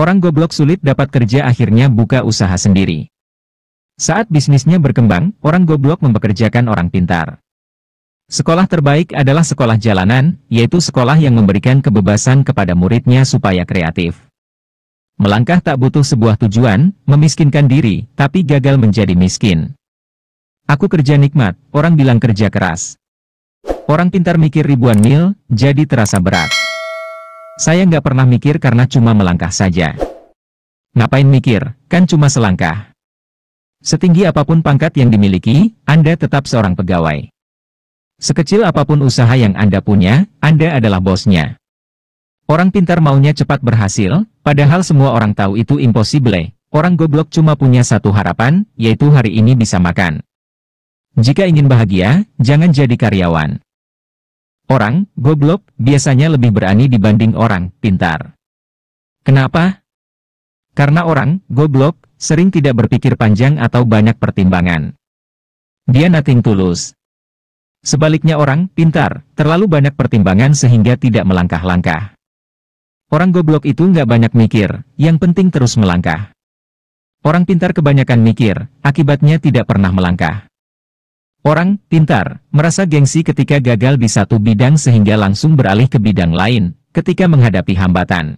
Orang goblok sulit dapat kerja akhirnya buka usaha sendiri. Saat bisnisnya berkembang, orang goblok mempekerjakan orang pintar. Sekolah terbaik adalah sekolah jalanan, yaitu sekolah yang memberikan kebebasan kepada muridnya supaya kreatif. Melangkah tak butuh sebuah tujuan, memiskinkan diri, tapi gagal menjadi miskin. Aku kerja nikmat, orang bilang kerja keras. Orang pintar mikir ribuan mil, jadi terasa berat. Saya nggak pernah mikir karena cuma melangkah saja. Ngapain mikir, kan cuma selangkah. Setinggi apapun pangkat yang dimiliki, Anda tetap seorang pegawai. Sekecil apapun usaha yang Anda punya, Anda adalah bosnya. Orang pintar maunya cepat berhasil, padahal semua orang tahu itu impossible. Orang goblok cuma punya satu harapan, yaitu hari ini bisa makan. Jika ingin bahagia, jangan jadi karyawan. Orang goblok biasanya lebih berani dibanding orang pintar. Kenapa? Karena orang goblok sering tidak berpikir panjang atau banyak pertimbangan. Dia nothing tulus. Sebaliknya orang pintar terlalu banyak pertimbangan sehingga tidak melangkah-langkah. Orang goblok itu nggak banyak mikir, yang penting terus melangkah. Orang pintar kebanyakan mikir, akibatnya tidak pernah melangkah. Orang pintar merasa gengsi ketika gagal di satu bidang sehingga langsung beralih ke bidang lain ketika menghadapi hambatan.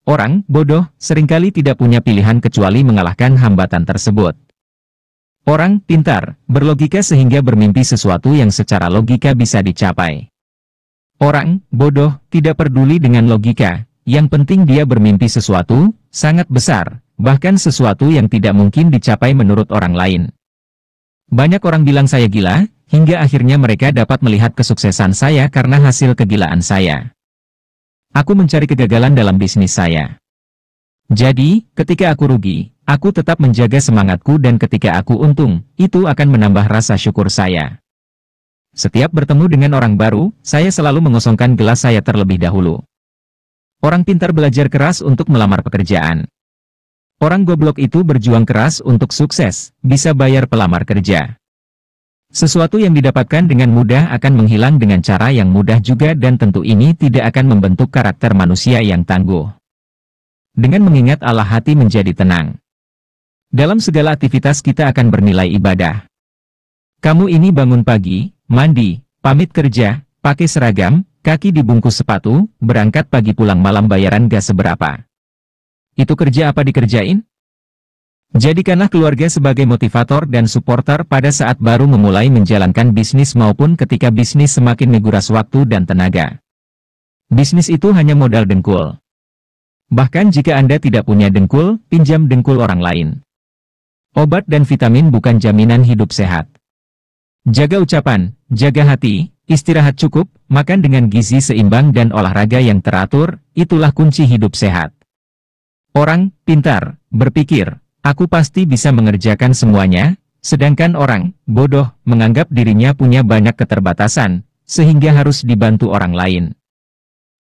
Orang bodoh seringkali tidak punya pilihan kecuali mengalahkan hambatan tersebut. Orang pintar berlogika sehingga bermimpi sesuatu yang secara logika bisa dicapai. Orang bodoh tidak peduli dengan logika, yang penting dia bermimpi sesuatu sangat besar, bahkan sesuatu yang tidak mungkin dicapai menurut orang lain. Banyak orang bilang saya gila, hingga akhirnya mereka dapat melihat kesuksesan saya karena hasil kegilaan saya. Aku mencari kegagalan dalam bisnis saya. Jadi, ketika aku rugi, aku tetap menjaga semangatku dan ketika aku untung, itu akan menambah rasa syukur saya. Setiap bertemu dengan orang baru, saya selalu mengosongkan gelas saya terlebih dahulu. Orang pintar belajar keras untuk melamar pekerjaan. Orang goblok itu berjuang keras untuk sukses, bisa bayar pelamar kerja. Sesuatu yang didapatkan dengan mudah akan menghilang dengan cara yang mudah juga dan tentu ini tidak akan membentuk karakter manusia yang tangguh. Dengan mengingat Allah hati menjadi tenang. Dalam segala aktivitas kita akan bernilai ibadah. Kamu ini bangun pagi, mandi, pamit kerja, pakai seragam, kaki dibungkus sepatu, berangkat pagi pulang malam bayaran gak seberapa. Itu kerja apa dikerjain? Jadikanlah keluarga sebagai motivator dan suporter pada saat baru memulai menjalankan bisnis maupun ketika bisnis semakin menguras waktu dan tenaga. Bisnis itu hanya modal dengkul. Bahkan jika Anda tidak punya dengkul, pinjam dengkul orang lain. Obat dan vitamin bukan jaminan hidup sehat. Jaga ucapan, jaga hati, istirahat cukup, makan dengan gizi seimbang dan olahraga yang teratur, itulah kunci hidup sehat. Orang pintar berpikir, aku pasti bisa mengerjakan semuanya, sedangkan orang bodoh menganggap dirinya punya banyak keterbatasan, sehingga harus dibantu orang lain.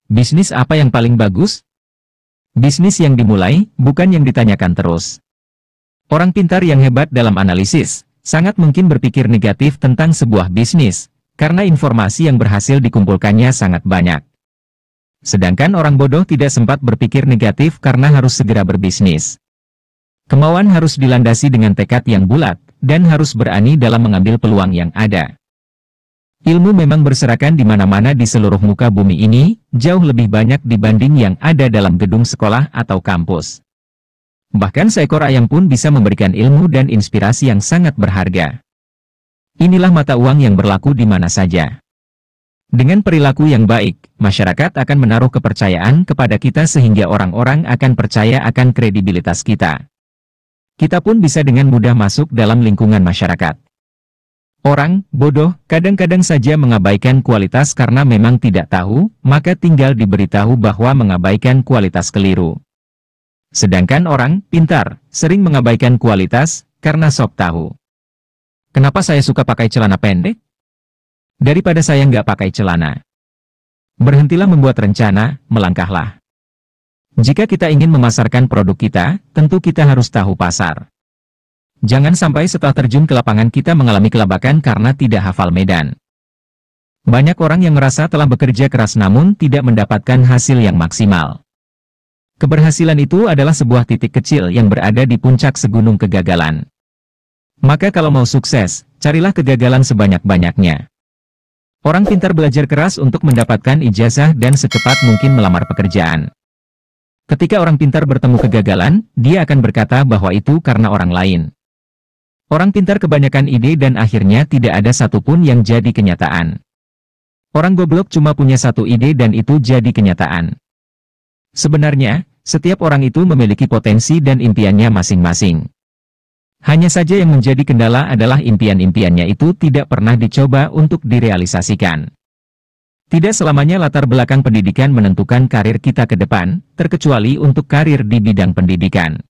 Bisnis apa yang paling bagus? Bisnis yang dimulai, bukan yang ditanyakan terus. Orang pintar yang hebat dalam analisis, sangat mungkin berpikir negatif tentang sebuah bisnis, karena informasi yang berhasil dikumpulkannya sangat banyak. Sedangkan orang bodoh tidak sempat berpikir negatif karena harus segera berbisnis. Kemauan harus dilandasi dengan tekad yang bulat, dan harus berani dalam mengambil peluang yang ada. Ilmu memang berserakan di mana-mana di seluruh muka bumi ini, jauh lebih banyak dibanding yang ada dalam gedung sekolah atau kampus. Bahkan seekor ayam pun bisa memberikan ilmu dan inspirasi yang sangat berharga. Inilah mata uang yang berlaku di mana saja. Dengan perilaku yang baik, masyarakat akan menaruh kepercayaan kepada kita sehingga orang-orang akan percaya akan kredibilitas kita. Kita pun bisa dengan mudah masuk dalam lingkungan masyarakat. Orang bodoh kadang-kadang saja mengabaikan kualitas karena memang tidak tahu, maka tinggal diberitahu bahwa mengabaikan kualitas keliru. Sedangkan orang pintar sering mengabaikan kualitas karena sok tahu. Kenapa saya suka pakai celana pendek? Daripada saya nggak pakai celana. Berhentilah membuat rencana, melangkahlah. Jika kita ingin memasarkan produk kita, tentu kita harus tahu pasar. Jangan sampai setelah terjun ke lapangan kita mengalami kelabakan karena tidak hafal medan. Banyak orang yang merasa telah bekerja keras namun tidak mendapatkan hasil yang maksimal. Keberhasilan itu adalah sebuah titik kecil yang berada di puncak segunung kegagalan. Maka kalau mau sukses, carilah kegagalan sebanyak-banyaknya. Orang pintar belajar keras untuk mendapatkan ijazah dan secepat mungkin melamar pekerjaan. Ketika orang pintar bertemu kegagalan, dia akan berkata bahwa itu karena orang lain. Orang pintar kebanyakan ide dan akhirnya tidak ada satupun yang jadi kenyataan. Orang goblok cuma punya satu ide dan itu jadi kenyataan. Sebenarnya, setiap orang itu memiliki potensi dan impiannya masing-masing. Hanya saja yang menjadi kendala adalah impian-impiannya itu tidak pernah dicoba untuk direalisasikan. Tidak selamanya latar belakang pendidikan menentukan karir kita ke depan, terkecuali untuk karir di bidang pendidikan.